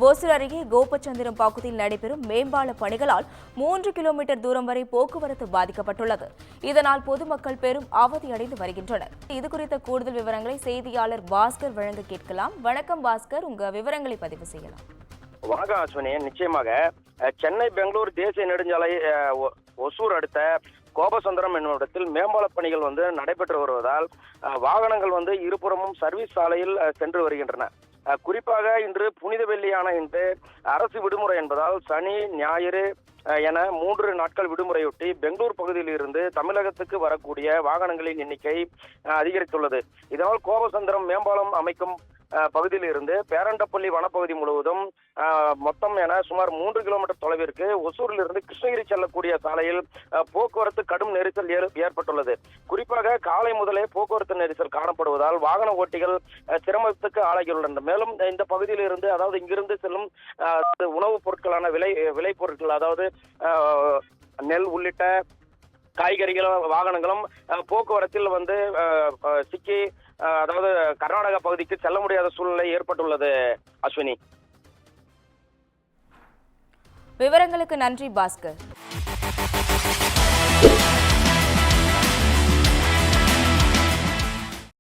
ஓசூர் அருகே கோபச்சந்திரம் பகுதியில் நடைபெறும் மேம்பால பணிகளால் 3 கிலோமீட்டர் தூரம் வரை போக்குவரத்து பாதிக்கப்பட்டுள்ளது. இதனால் பொதுமக்கள் பெரும் அவதியடைந்து வருகின்றனர். இதுகுறித்த கூடுதல் விவரங்களை செய்தியாளர் பாஸ்கர் வழங்க கேட்கலாம். வணக்கம் பாஸ்கர், உங்க விவரங்களை பதிவு செய்யலாம். வணக்கம் அஸ்வினி. நிச்சயமாக சென்னை பெங்களூர் தேசிய நெடுஞ்சாலை ஒசூர் அடுத்த கோபச்சந்திரம் என்னும் இடத்தில் மேம்பால பணிகள் நடைபெற்று வருவதால் வாகனங்கள் இருபுறமும் சர்வீஸ் சாலையில் சென்று வருகின்றன. குறிப்பாக இன்று புனித வெள்ளியான இன்று அரசு விடுமுறை என்பதால் சனி ஞாயிறு என 3 நாட்கள் விடுமுறையொட்டி பெங்களூர் பகுதியில் இருந்து தமிழகத்துக்கு வரக்கூடிய வாகனங்களின் எண்ணிக்கை அதிகரித்துள்ளது. இதனால் கோபச்சந்திரம் மேம்பாலம் அமைக்கும் பகுதியில் இருந்து பேரண்டப்பள்ளி வனப்பகுதி முழுவதும் மொத்தம் என சுமார் 3 கிலோமீட்டர் தொலைவிற்கு ஒசூரில் இருந்து கிருஷ்ணகிரி செல்லக்கூடிய சாலையில் போக்குவரத்து கடும் நெரிசல் ஏற்பட்டுள்ளது. குறிப்பாக காலை முதலே போக்குவரத்து நெரிசல் காணப்படுவதால் வாகன ஓட்டிகள் சிரமத்துக்கு ஆளாகியுள்ளனர். மேலும் இந்த பகுதியில் இருந்து, அதாவது இங்கிருந்து செல்லும் உணவுப் பொருட்களான விலை பொருட்கள், அதாவது நெல் உள்ளிட்ட காய்கறிகள் வாகனங்களும் போக்குவரத்தில் சிக்கி, அதாவது கர்நாடகா பகுதிக்கு செல்ல முடியாத சூழ்நிலை ஏற்பட்டுள்ளது. அஸ்வினி, விவரங்களுக்கு நன்றி பாஸ்கர்.